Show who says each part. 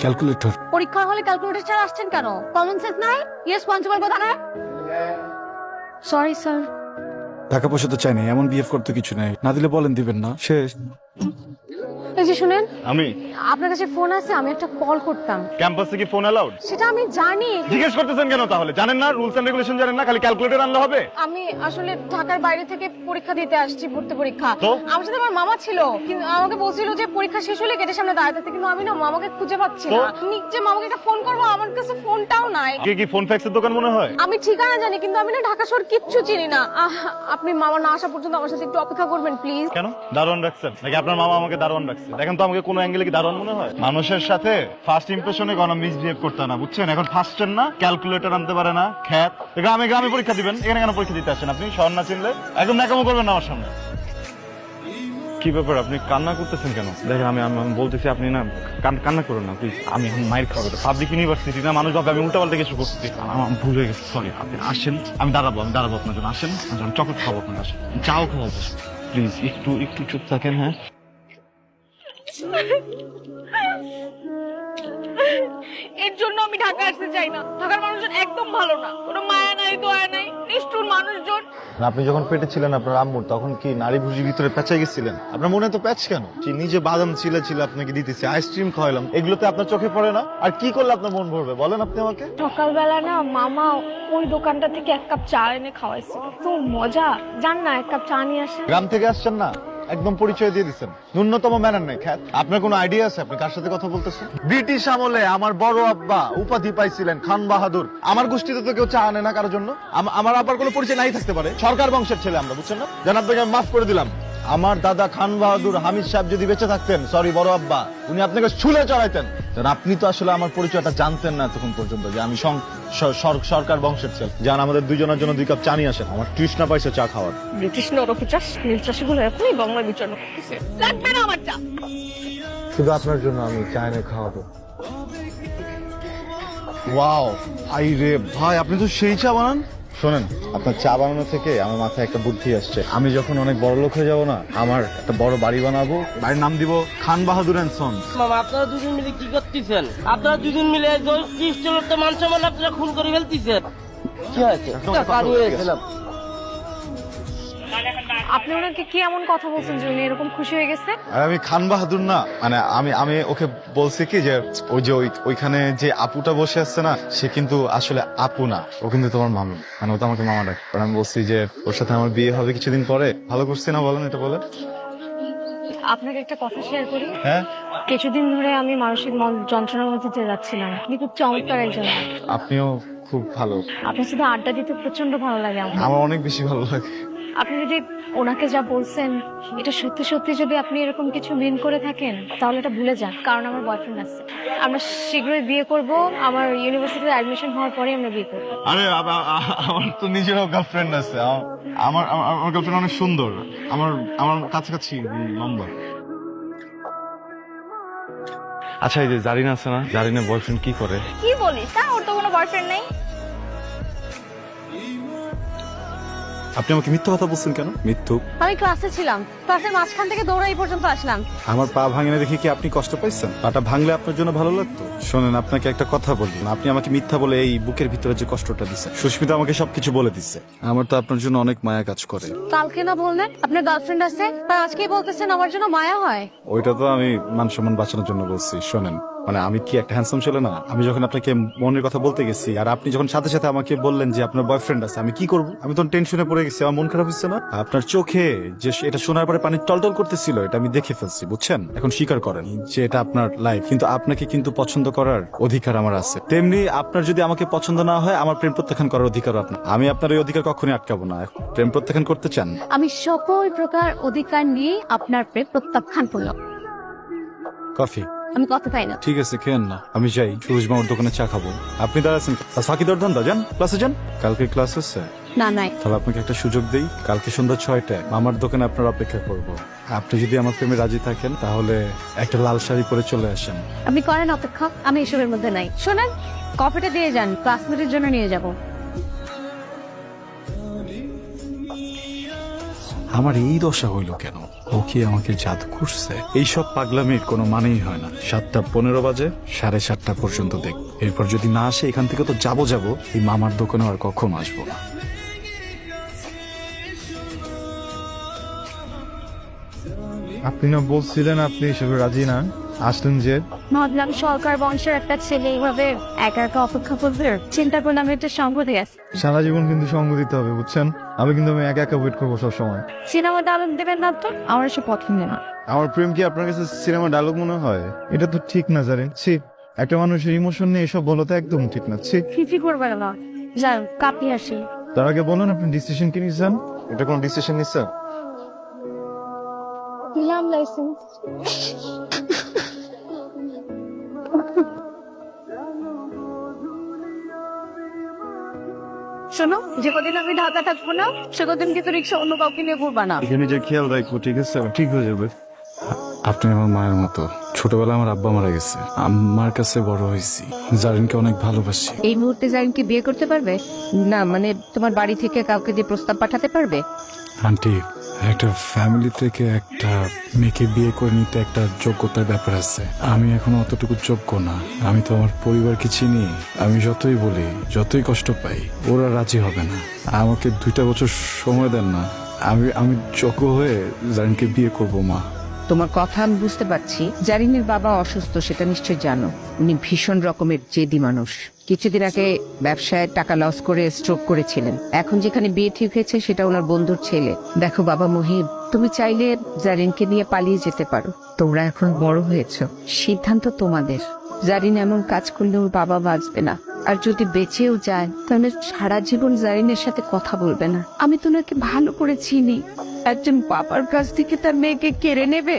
Speaker 1: Calculator.
Speaker 2: পরীক্ষা হলে calculator ছাড়া আসছেন কেন? কমন সেন্স নাই? ইয়েস পঞ্চমের কথা না? Sorry sir.
Speaker 1: টাকা পয়সা তো চাই না, এমন বিহেভ করতে কিছু নাই, না দিলে বলেন দিবেন না, শেষ।
Speaker 2: এই যে শুনেন,
Speaker 3: আমি
Speaker 2: আপনার কাছে ফোন আছে, আমি একটা কল করতাম।
Speaker 3: ক্যাম্পাসে কি ফোন অ্যালাউড?
Speaker 2: সেটা আমি জানি।
Speaker 3: জিজ্ঞেস করতেছেন কেন তাহলে? জানেন না রুলস এন্ড রেগুলেশন? জানেন না খালি ক্যালকুলেটর আনলে হবে?
Speaker 2: আমি আসলে ঢাকার বাইরে থেকে পরীক্ষা দিতে আসছি, ভর্তি পরীক্ষা।
Speaker 3: তো?
Speaker 2: আমার সাথে আমার মামা ছিল, কিন্তু আমাকে বলছিল যে পরীক্ষা শেষ হলে গেটের সামনে দাঁড়াতে থাকতে, কিন্তু আমি না মামাকে খুঁজে পাচ্ছি না। আমি যে মামাকে একটা ফোন করবো, আমার কাছে ফোনটাও নাই।
Speaker 3: কে কি ফোন ফ্যাক্সের দোকান মনে হয়?
Speaker 2: আমি ঠিকানা জানি, কিন্তু আমি না ঢাকা শহর কিচ্ছু চিনি না। আপনি মামা না আসা পর্যন্ত আমার সাথে একটু অপেক্ষা করবেন প্লিজ।
Speaker 3: কেন দারোয়ান রাখছেন নাকি আপনার মামা আমাকে দারোয়ান রাখছে? দেখেন তো আমাকে কোন অ্যাঙ্গেলে কি দারোয়ান মনে হয়? মানুষের সাথে ফার্স্ট ইমপ্রেশনে কোনো মিসবিহেভ করতে না, বুঝছেন? এখন ফার্স্টের না ক্যালকুলেটর আনতে পারে না খ্যাত। গ্রামে গ্রামে পরীক্ষা দিবেন, এখানে কেন পরীক্ষা দিতে আসেন আপনি? শহর না চিনলে একদম ন্যাকামো করবেন না আমার সামনে। কি ব্যাপার, আপনি কান্না করতেছেন কেন? দেখেন আমি আমি বলতেছি আপনি না কান্না করুন না প্লিজ। আমি এখন মাইর খাবো, পাবলিক ইউনিভার্সিটি না, মানুষ ভাবে আমি উল্টাপাল্টা কিছু করছি। আমার ভুল হয়ে গেছে, সরি। আপনি আসেন, আমি দাঁড়াবো আপনার জন্য। আসেন, আমি চকলেট খাবো আপনার, আসেন, চাও খাওয়াবো। প্লিজ একটু চুপ থাকেন। হ্যাঁ,
Speaker 2: এর জন্য আমি ঢাকা আসতে চাই না। ঢাকার মানুষজন একদম ভালো না, কোনো মায়া নাই দয়া নাই, নিষ্ঠুর মানুষজন।
Speaker 4: আপনি যখন পেটে ছিলেন আপনার আম্মুর, তখন কি নারী ভুজির ভিতরে পেঁচাই গেছিলেন? আপনার মনে তো প্যাচ কেন? চিনি যে বাদাম ছিলে আপনাকে দিতেছি, আইসক্রিম খাওয়াইলাম, এগুলোতে আপনার চোখে পড়ে না? আর কি করলে আপনার মন ভরবে বলেন আপনি আমাকে?
Speaker 2: সকালবেলা না মামা ওই দোকানটা থেকে এক কাপ চা এনে খাওয়াইছে, তো মজা। জান না, এক কাপ চা নিয়ে আসে।
Speaker 4: গ্রাম থেকে আসছেন না, একদম পরিচয় দিয়ে দিচ্ছেন, ন্যূনতম ম্যানার নেই। খ্যাত, আপনার কোনো আইডিয়া আছে আপনি কার সাথে কথা বলতেছেন? ব্রিটিশ আমলে আমার বড় আব্বা উপাধি পাইছিলেন খান বাহাদুর। আমার গোষ্ঠীতে তো কেউ চা আনে না কারোর জন্য। আমার আব্বার কোনো পরিচয় নাই থাকতে পারে, সরকার বংশের ছেলে আমরা, বুঝছেন না? যেন আপনাকে আমি মাফ করে দিলাম। আমার দাদা খান বাহাদুর হামিদ সাহেব যদি বেঁচে থাকতেন, সরি বড় আব্বা, উনি আপনাকে ছুলে চড়াইতেন। আপনি তো আসলে আমার পরিচয়টা জানতেন না তখন পর্যন্ত, যে আমি সরকার বংশের ছেলে। যান আমাদের দুজনের জন্য 2 কাপ চা নিয়ে আসেন, আমার তৃষ্ণা পাইছে চা খাওয়ার।
Speaker 2: ব্রিটিশ নরপিচাস নীল চাষি গুলো এখনই বাংলা বিচার লাগবে না আমার চা।
Speaker 4: শুধু আপনার জন্য আমি চা এনে খাওয়াবো। ওয়াও, আই রে ভাই, আপনি তো সেই চা বানান। শোনেন, আপনার চা বানানো থেকে আমার মাথায় একটা বুদ্ধি আসছে। আমি যখন অনেক বড় লোক হয়ে যাবো না, আমার একটা বড় বাড়ি বানাবো, বাড়ির নাম দিব খান বাহাদুর এন্ড সন্স।
Speaker 5: মামা আপনারা দুজন মিলে কি করতেছেন? আপনারা দুজন মিলে 30 জনের তো মান সম্মান আপনারা খুন করে ফেলতেছেন। কি হয়েছে?
Speaker 2: আপনি ওনাকে কি এমন কথা বলছেন যে উনি এরকম খুশি হয়ে গেছে?
Speaker 4: আর আমি খান বাহাদুর না, মানে আমি ওকে বলছি কি যে ওইখানে যে আপুটা বসে আসছে না, সে কিন্তু আসলে আপু না, ও কিন্তু তোমার মামু, মানে ও তো আমাকে মামা ডাকে। আর আমি বলছি যে ওর সাথে আমার বিয়ে হবে কিছুদিন পরে। ভালো করছি না বলেন? এটা বলে
Speaker 2: আপনাকে একটা কথা শেয়ার করি।
Speaker 4: হ্যাঁ,
Speaker 2: কিছুদিন ধরে আমি মানসিক যন্ত্রণার মধ্যে দিয়ে যাচ্ছিলাম। আপনি খুব চমৎকার একজন।
Speaker 4: আপনিও খুব ভালো।
Speaker 2: আপনার সাথে আড্ডা দিতে প্রচন্ড ভালো লাগে আমার।
Speaker 4: আমার অনেক বেশি ভালো লাগে।
Speaker 2: আপনি যদি ওনাকে যা বলছেন এটা সত্যি সত্যি যদি আপনি এরকম কিছু মিন করে থাকেন, তাহলে এটা ভুলে যান, কারণ আমার বয়ফ্রেন্ড আছে। আমরা শীঘ্রই বিয়ে করব, আমার ইউনিভার্সিটিতে অ্যাডমিশন হওয়ার পরে আমরা বিয়ে করব।
Speaker 4: আরে আমার তো নিজেরও গার্লফ্রেন্ড আছে। আমার গার্লফ্রেন্ড অনেক সুন্দর, আমার কাছাকাছি লম্বা।
Speaker 3: আচ্ছা, এই যে জারিনা আছে না, জারিনা বয়ফ্রেন্ড কি করে?
Speaker 2: কি বলিস? ওর তো কোনো বয়ফ্রেন্ড নেই।
Speaker 1: আপনি আমাকে মিথ্যা কথা বলছেন কেন? মিথ্যু।
Speaker 2: আমি ক্লাসে ছিলাম, ক্লাসের মাঝখান থেকে দৌড়াই পর্যন্ত আসলাম।
Speaker 1: আমার পা ভাঙে না দেখে কি আপনি কষ্ট পাইছেন? পাটা ভাঙলে আপনার জন্য ভালো লাগতো? শোনেন, আপনাকে একটা কথা বলি, আপনি আমাকে মিথ্যা বলে এই বুকের ভিতরে যে কষ্টটা দিচ্ছে, সুস্মিতা আমাকে সবকিছু বলে দিচ্ছে। আমার তো আপনার জন্য অনেক মায়া কাজ করে।
Speaker 2: কালকে না বললেন আপনার গার্লফ্রেন্ড আছে, তাই আজকেই বলতেছেন আমার জন্য মায়া হয়?
Speaker 1: ওইটা তো আমি মান সম্মান বাঁচানোর জন্য বলছি। শোনেন, মানে আমি কি একটা হ্যান্ডসাম ছেলে না? আমি যখন আপনাকে মনের কথা বলতে গেছি, আর আপনি যখন সাথে সাথে আমাকে বললেন যে আপনার বয়ফ্রেন্ড আছে, আমি কি করব? আমি তখন টেনশনে পড়ে গেছি, আমার মন খারাপ হচ্ছে না? আপনার চোখে যে এটা শোনার পরে পানি টলটল করতেছিল, এটা আমি দেখে ফেলছি, বুঝছেন? এখন স্বীকার করেন যে এটা আপনার লাইফ, কিন্তু আপনাকে কিন্তু পছন্দ করার অধিকার আমার আছে। তেমনি আপনার যদি আমাকে পছন্দ না হয়, আমার প্রেম প্রত্যাখ্যান করার অধিকার আপনার। আমি আপনার এই অধিকার কখনোই আটকাবো না। প্রেম প্রত্যাখ্যান করতে চান?
Speaker 2: আমি সকল প্রকার অধিকার নিয়ে আপনার প্রেম প্রত্যাখ্যান করলাম।
Speaker 1: কফি?
Speaker 2: আমি কথা পাই না।
Speaker 1: ঠিক আছে, খেয়েন না, আমি যাই সুরজ মামার দোকানে চা খাবো। আপনি দাঁড়াচ্ছেন ফাঁকি দরদান দা, যান ক্লাসে যান। কালকে ক্লাস আছে
Speaker 2: না? নাই।
Speaker 1: তাহলে আপনাকে একটা সুযোগ দেই, কালকে সন্ধ্যা 6টায় মামার দোকানে আপনার অপেক্ষা করব। আপনি যদি আমার প্রেমে রাজি থাকেন, তাহলে একটা লাল শাড়ি পরে চলে আসেন।
Speaker 2: আপনি করেন অপেক্ষা, আমি এসবের মধ্যে নাই। শোনেন, কফিটা দিয়ে যান, ক্লাসমেটের জন্য নিয়ে যাব।
Speaker 1: আমার এই দশা হইল কেন? ও কি আমাকে জাদু করছে? এইসব পাগলামির কোনো মানেই হয় না। 7:15 বাজে, 7:30 পর্যন্ত দেখ। এরপর যদি না আসে এখান থেকে তো যাবো এই মামার দোকানে আর কখনো আসবো না।
Speaker 4: আপনি না বলছিলেন আপনি এসবে রাজি না, আসলেন যে।
Speaker 2: ভাবলাম সরকার বংশের একটা ছেলে এইভাবে একা একা অপেক্ষা করবে, চিন্তা করলাম এটা সঙ্গ দিয়ে আছে।
Speaker 4: সারা জীবন কিন্তু সঙ্গ দিতে হবে, বুঝছেন? আমি একা একা ওয়েট করবো সবসময়।
Speaker 2: সিনেমা ডায়লগ দেবেন না তো, আমার এসব পছন্দ না।
Speaker 4: আমার প্রেম কি আপনার কাছে সিনেমা ডায়লগ মনে হয়? এটা তো ঠিক না জানেন। ছি, একটা মানুষের ইমোশন নিয়ে এসব বলা তো একদম ঠিক না। ছি,
Speaker 2: কি করবে না, যাই কাপি আসি।
Speaker 4: তার আগে বলুন আপনি ডিসিশন কি নিচ্ছেন? এটা কোন ডিসিশন নিচ্ছেন?
Speaker 2: দিলাম লাইসেন্স। শোনো, যে কদিন আমি ঢাকা থাকবো না সে কদিন কিন্তু রিক্সা অন্য কাউকে নিয়ে ঘুরবা না।
Speaker 4: এখানে যে খেয়াল রাখবো, ঠিক আছে? ঠিক হয়ে যাবে।
Speaker 1: আপনি আমার মায়ের মতো। ছোটবেলায় আমার আব্বা মারা গেছে, আমার কাছে বড় হয়েছি। জারিনকে অনেক ভালোবাসি।
Speaker 6: এই মুহূর্তে জারিনকে বিয়ে করতে পারবে না? মানে তোমার বাড়ি থেকে কাউকে দিয়ে প্রস্তাব পাঠাতে পারবে?
Speaker 1: আন্টি, একটা ফ্যামিলি থেকে একটা মেয়েকে বিয়ে করে নিতে একটা যোগ্যতার ব্যাপার আছে। আমি এখন অতটুকু যোগ্য না। আমি তো আমার পরিবারকে চিনি। আমি যতই বলি, যতই কষ্ট পাই, ওরা রাজি হবে না। আমাকে 2টা বছর সময় দেন না। আমি যোগ্য হয়ে জারিনকে বিয়ে করব। মা,
Speaker 6: তোমার কথা আমি বুঝতে পারছি। জারিনের বাবা অসুস্থ, সেটা নিশ্চয় জানো। উনি ভীষণ রকমের জেদি মানুষ। কিছুদিন আগে ব্যবসায় টাকা লস করে স্ট্রোক করেছিলেন। এখন যেখানে বিয়ে ঠিক হয়েছে সেটা ওনার বন্ধুর ছেলে। দেখো বাবা মহিব, তুমি চাইলে জারিনকে নিয়ে পালিয়ে যেতে পারো। তোমরা এখন বড় হয়েছো, সিদ্ধান্ত তোমাদের। জারিন এমন কাজ করলে ওর বাবা বাঁচবে না, আর যদি বেঁচেও যায় তাহলে সারা জীবন জারিনের সাথে কথা বলবে না। আমি তো ওনাকে ভালো করে চিনি। একজন বাবার কাছ থেকে তার মেয়েকে কেড়ে নেবে?